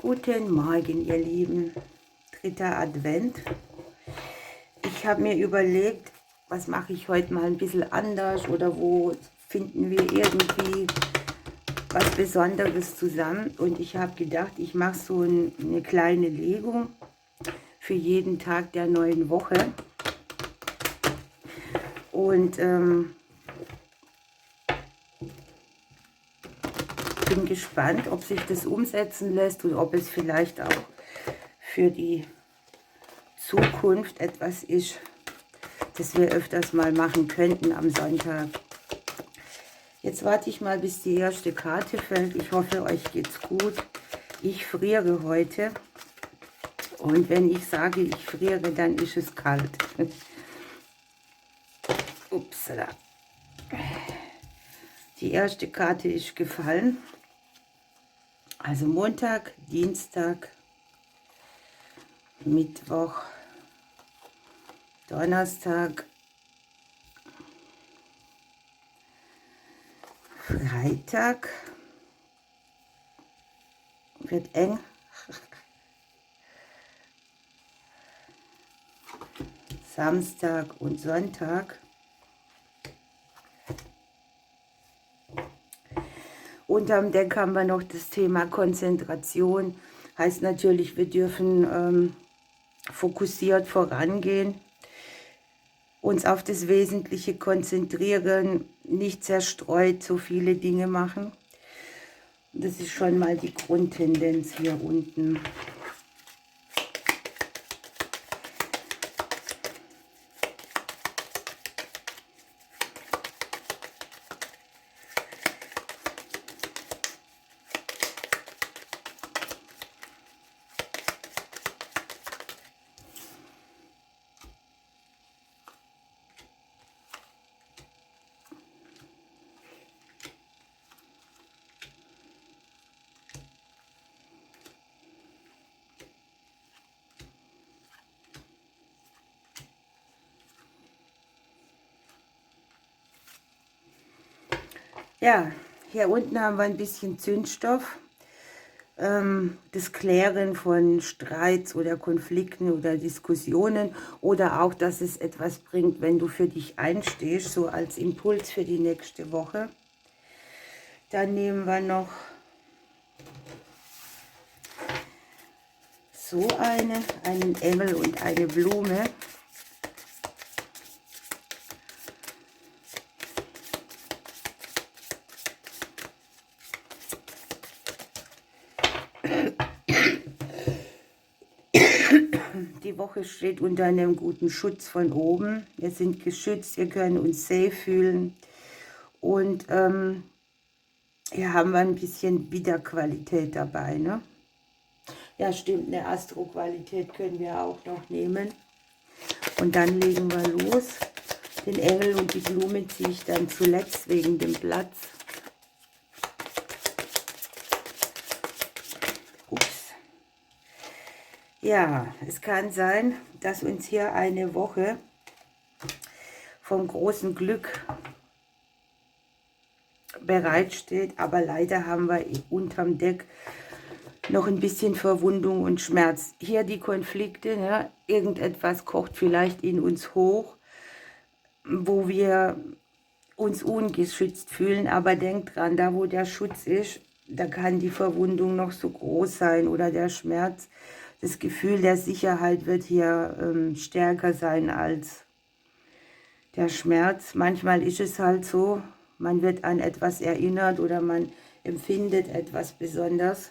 Guten Morgen, ihr Lieben. Dritter Advent. Ich habe mir überlegt, was mache ich heute mal ein bisschen anders oder wo finden wir irgendwie was Besonderes zusammen. Und ich habe gedacht, ich mache so eine kleine Legung für jeden Tag der neuen Woche. Und bin gespannt, ob sich das umsetzen lässt und ob es vielleicht auch für die Zukunft etwas ist, das wir öfters mal machen könnten am Sonntag. Jetzt warte ich mal, bis die erste Karte fällt. Ich hoffe, euch geht's gut. Ich friere heute. Und wenn ich sage, ich friere, dann ist es kalt. Upsala. Die erste Karte ist gefallen. Also Montag, Dienstag, Mittwoch, Donnerstag, Freitag, wird eng, Samstag und Sonntag. Unterm Deck haben wir noch das Thema Konzentration. Heißt natürlich, wir dürfen fokussiert vorangehen, uns auf das Wesentliche konzentrieren, nicht zerstreut so viele Dinge machen. Das ist schon mal die Grundtendenz hier unten. Ja, hier unten haben wir ein bisschen Zündstoff. Das Klären von Streits oder Konflikten oder Diskussionen oder auch, dass es etwas bringt, wenn du für dich einstehst, so als Impuls für die nächste Woche. Dann nehmen wir noch so einen Engel und eine Blume. Die Woche steht unter einem guten Schutz von oben. Wir sind geschützt, wir können uns safe fühlen. Und hier haben wir ein bisschen Wiederqualität dabei, ne? Ja, stimmt, eine Astro-Qualität können wir auch noch nehmen. Und dann legen wir los. Den Engel und die Blume ziehe ich dann zuletzt wegen dem Platz. Ups. Ja, es kann sein, dass uns hier eine Woche vom großen Glück bereitsteht, aber leider haben wir unterm Deck noch ein bisschen Verwundung und Schmerz. Hier die Konflikte, ne? Irgendetwas kocht vielleicht in uns hoch, wo wir uns ungeschützt fühlen, aber denkt dran, da wo der Schutz ist, da kann die Verwundung noch so groß sein oder der Schmerz. Das Gefühl der Sicherheit wird hier stärker sein als der Schmerz. Manchmal ist es halt so, man wird an etwas erinnert oder man empfindet etwas besonders.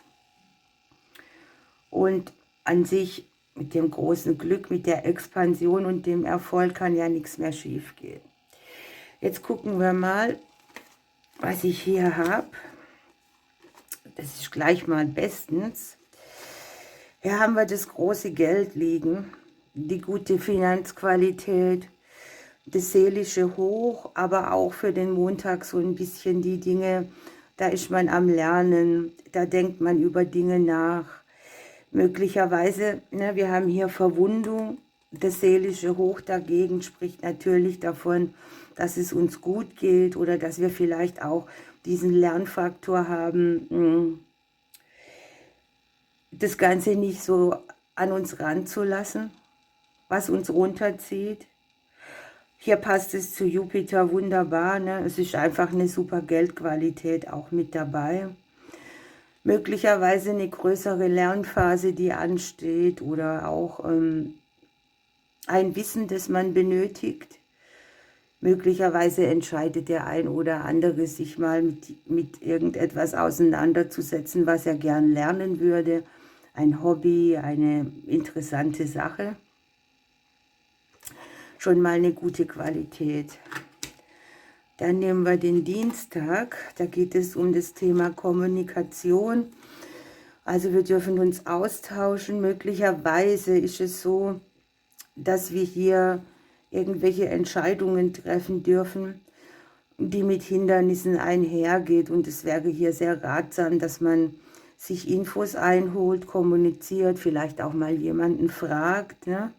Und an sich mit dem großen Glück, mit der Expansion und dem Erfolg kann ja nichts mehr schief gehen. Jetzt gucken wir mal, was ich hier habe. Das ist gleich mal bestens. Hier haben wir das große Geld liegen, die gute Finanzqualität, das seelische Hoch, aber auch für den Montag so ein bisschen die Dinge, da ist man am Lernen, da denkt man über Dinge nach. Möglicherweise, ne, wir haben hier Verwundung, das seelische Hoch dagegen spricht natürlich davon, dass es uns gut geht oder dass wir vielleicht auch diesen Lernfaktor haben, das Ganze nicht so an uns ranzulassen, was uns runterzieht. Hier passt es zu Jupiter wunderbar, ne? Es ist einfach eine super Geldqualität auch mit dabei. Möglicherweise eine größere Lernphase, die ansteht, oder auch ein Wissen, das man benötigt. Möglicherweise entscheidet der ein oder andere, sich mal mit irgendetwas auseinanderzusetzen, was er gern lernen würde. Ein Hobby, eine interessante Sache. Schon mal eine gute Qualität. Dann nehmen wir den Dienstag. Da geht es um das Thema Kommunikation. Also wir dürfen uns austauschen. Möglicherweise ist es so, dass wir hier irgendwelche Entscheidungen treffen dürfen, die mit Hindernissen einhergeht. Und es wäre hier sehr ratsam, dass man sich Infos einholt, kommuniziert, vielleicht auch mal jemanden fragt, ne?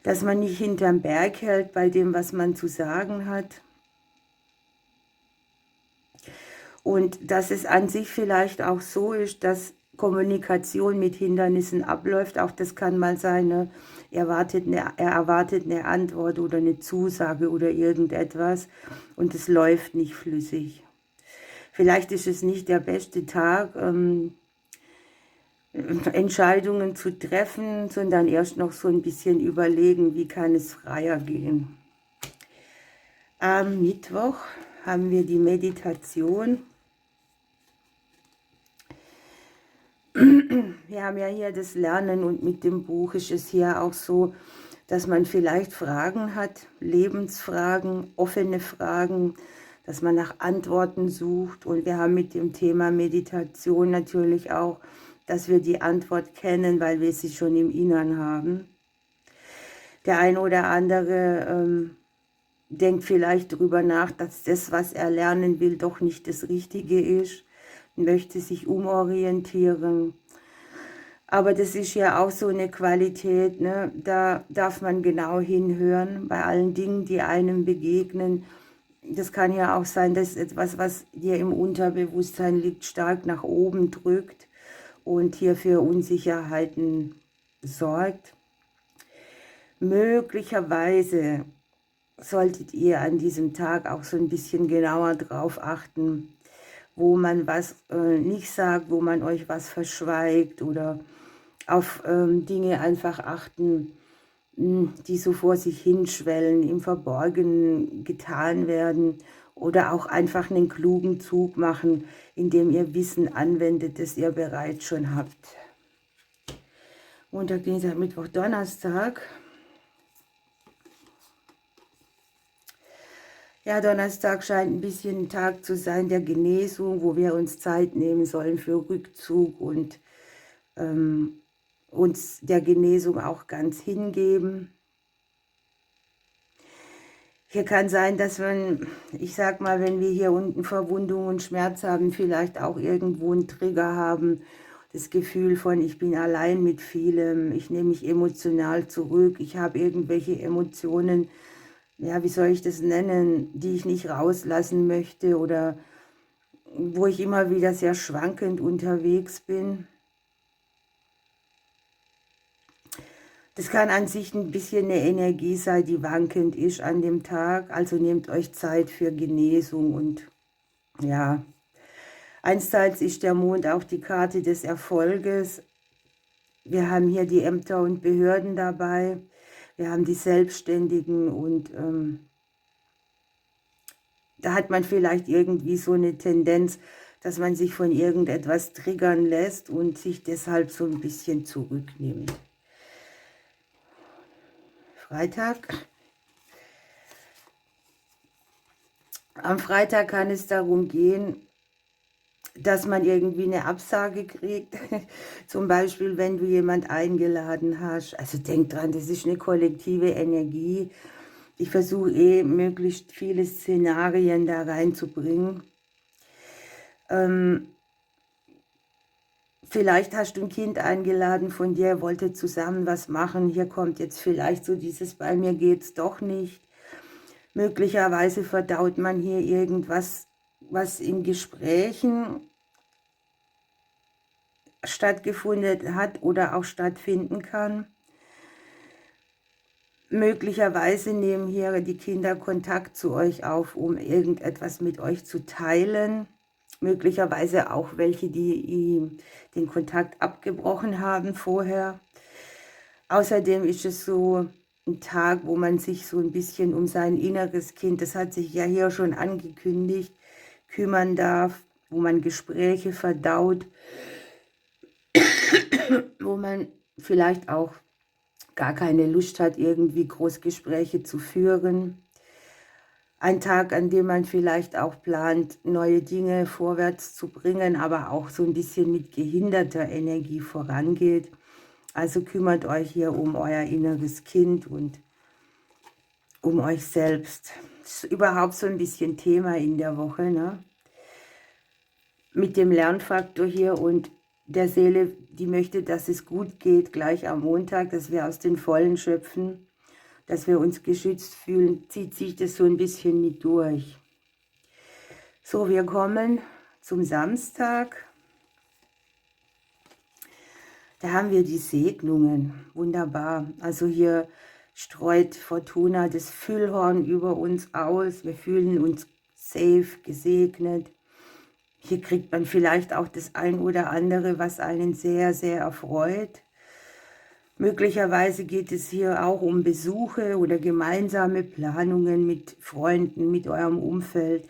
Dass man nicht hinterm Berg hält bei dem, was man zu sagen hat. Und dass es an sich vielleicht auch so ist, dass Kommunikation mit Hindernissen abläuft. Auch das kann mal sein, ne? Er erwartet eine Antwort oder eine Zusage oder irgendetwas und es läuft nicht flüssig. Vielleicht ist es nicht der beste Tag, Entscheidungen zu treffen, sondern erst noch so ein bisschen überlegen, wie kann es freier gehen. Am Mittwoch haben wir die Meditation. Wir haben ja hier das Lernen und mit dem Buch ist es hier auch so, dass man vielleicht Fragen hat, Lebensfragen, offene Fragen, dass man nach Antworten sucht. Und wir haben mit dem Thema Meditation natürlich auch, dass wir die Antwort kennen, weil wir sie schon im Innern haben. Der eine oder andere denkt vielleicht darüber nach, dass das, was er lernen will, doch nicht das Richtige ist, möchte sich umorientieren. Aber das ist ja auch so eine Qualität, ne? Da darf man genau hinhören bei allen Dingen, die einem begegnen. Das kann ja auch sein, dass etwas, was dir im Unterbewusstsein liegt, stark nach oben drückt und hier für Unsicherheiten sorgt. Möglicherweise solltet ihr an diesem Tag auch so ein bisschen genauer drauf achten, wo man was nicht sagt, wo man euch was verschweigt, oder auf Dinge einfach achten, die so vor sich hinschwellen, im Verborgenen getan werden, oder auch einfach einen klugen Zug machen, indem ihr Wissen anwendet, das ihr bereits schon habt. Montag, Dienstag, Mittwoch, Donnerstag. Ja, Donnerstag scheint ein bisschen ein Tag zu sein der Genesung, wo wir uns Zeit nehmen sollen für Rückzug und uns der Genesung auch ganz hingeben. Hier kann sein, dass man, ich sag mal, wenn wir hier unten Verwundung und Schmerz haben, vielleicht auch irgendwo einen Trigger haben, das Gefühl von, ich bin allein mit vielem, ich nehme mich emotional zurück, ich habe irgendwelche Emotionen, ja, wie soll ich das nennen, die ich nicht rauslassen möchte, oder wo ich immer wieder sehr schwankend unterwegs bin. Das kann an sich ein bisschen eine Energie sein, die wankend ist an dem Tag. Also nehmt euch Zeit für Genesung. Und ja, einsteils ist der Mond auch die Karte des Erfolges. Wir haben hier die Ämter und Behörden dabei. Wir haben die Selbstständigen, und da hat man vielleicht irgendwie so eine Tendenz, dass man sich von irgendetwas triggern lässt und sich deshalb so ein bisschen zurücknimmt. Freitag. Am Freitag kann es darum gehen, dass man irgendwie eine Absage kriegt. Zum Beispiel, wenn du jemand eingeladen hast. Also denk dran, das ist eine kollektive Energie. Ich versuche möglichst viele Szenarien da reinzubringen. Vielleicht hast du ein Kind eingeladen von dir, wollte zusammen was machen. Hier kommt jetzt vielleicht so dieses, bei mir geht's doch nicht. Möglicherweise verdaut man hier irgendwas, was in Gesprächen stattgefunden hat oder auch stattfinden kann. Möglicherweise nehmen hier die Kinder Kontakt zu euch auf, um irgendetwas mit euch zu teilen. Möglicherweise auch welche, die den Kontakt abgebrochen haben vorher. Außerdem ist es so ein Tag, wo man sich so ein bisschen um sein inneres Kind, das hat sich ja hier schon angekündigt, kümmern darf, wo man Gespräche verdaut, wo man vielleicht auch gar keine Lust hat, irgendwie Großgespräche zu führen. Ein Tag, an dem man vielleicht auch plant, neue Dinge vorwärts zu bringen, aber auch so ein bisschen mit gehinderter Energie vorangeht. Also kümmert euch hier um euer inneres Kind und um euch selbst. Das ist überhaupt so ein bisschen Thema in der Woche, ne? Mit dem Lernfaktor hier und der Seele, die möchte, dass es gut geht, gleich am Montag, dass wir aus den Vollen schöpfen, dass wir uns geschützt fühlen, zieht sich das so ein bisschen mit durch. So, wir kommen zum Samstag. Da haben wir die Segnungen. Wunderbar. Also hier streut Fortuna das Füllhorn über uns aus. Wir fühlen uns safe, gesegnet. Hier kriegt man vielleicht auch das ein oder andere, was einen sehr, sehr erfreut. Möglicherweise geht es hier auch um Besuche oder gemeinsame Planungen mit Freunden, mit eurem Umfeld.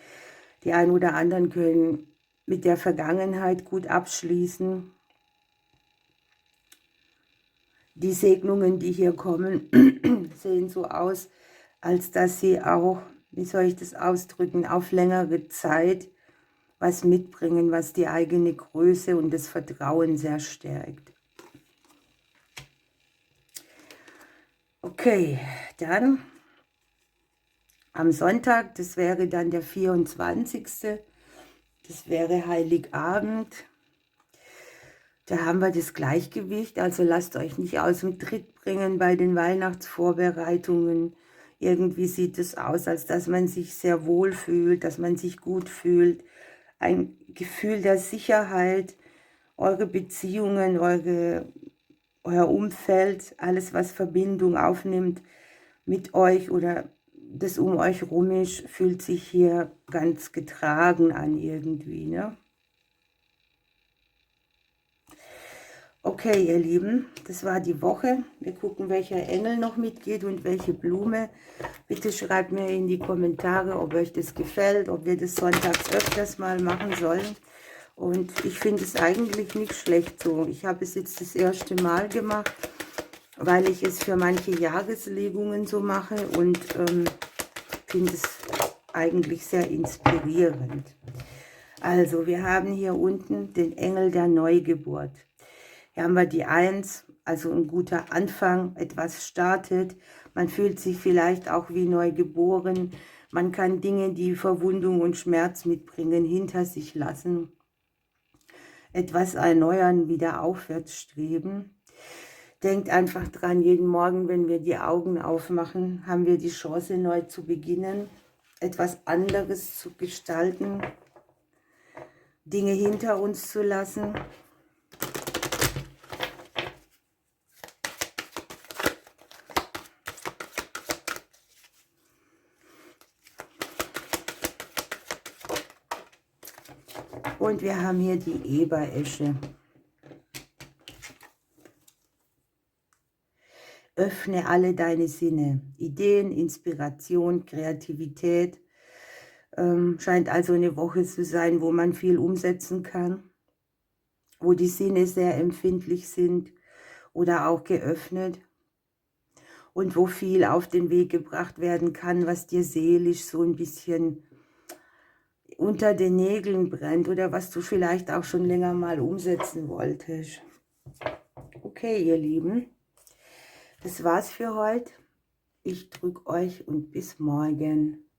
Die einen oder anderen können mit der Vergangenheit gut abschließen. Die Segnungen, die hier kommen, sehen so aus, als dass sie auch, wie soll ich das ausdrücken, auf längere Zeit was mitbringen, was die eigene Größe und das Vertrauen sehr stärkt. Okay, dann am Sonntag, das wäre dann der 24. Das wäre Heiligabend. Da haben wir das Gleichgewicht, also lasst euch nicht aus dem Tritt bringen bei den Weihnachtsvorbereitungen. Irgendwie sieht es aus, als dass man sich sehr wohl fühlt, dass man sich gut fühlt. Ein Gefühl der Sicherheit, eure Beziehungen, euer Umfeld, alles, was Verbindung aufnimmt mit euch oder das um euch rum ist, fühlt sich hier ganz getragen an irgendwie, ne? Okay, ihr Lieben, das war die Woche. Wir gucken, welcher Engel noch mitgeht und welche Blume. Bitte schreibt mir in die Kommentare, ob euch das gefällt, ob wir das sonntags öfters mal machen sollen. Und ich finde es eigentlich nicht schlecht so. Ich habe es jetzt das erste Mal gemacht, weil ich es für manche Jahreslegungen so mache und finde es eigentlich sehr inspirierend. Also, wir haben hier unten den Engel der Neugeburt. Hier haben wir die 1, also ein guter Anfang, etwas startet. Man fühlt sich vielleicht auch wie neu geboren. Man kann Dinge, die Verwundung und Schmerz mitbringen, hinter sich lassen. Etwas erneuern, wieder aufwärts streben. Denkt einfach dran, jeden Morgen, wenn wir die Augen aufmachen, haben wir die Chance, neu zu beginnen, etwas anderes zu gestalten, Dinge hinter uns zu lassen. Und wir haben hier die Eberesche. Öffne alle deine Sinne. Ideen, Inspiration, Kreativität. Scheint also eine Woche zu sein, wo man viel umsetzen kann. Wo die Sinne sehr empfindlich sind oder auch geöffnet. Und wo viel auf den Weg gebracht werden kann, was dir seelisch so ein bisschen unter den Nägeln brennt oder was du vielleicht auch schon länger mal umsetzen wolltest. Okay, ihr Lieben, das war's für heute. Ich drücke euch und bis morgen.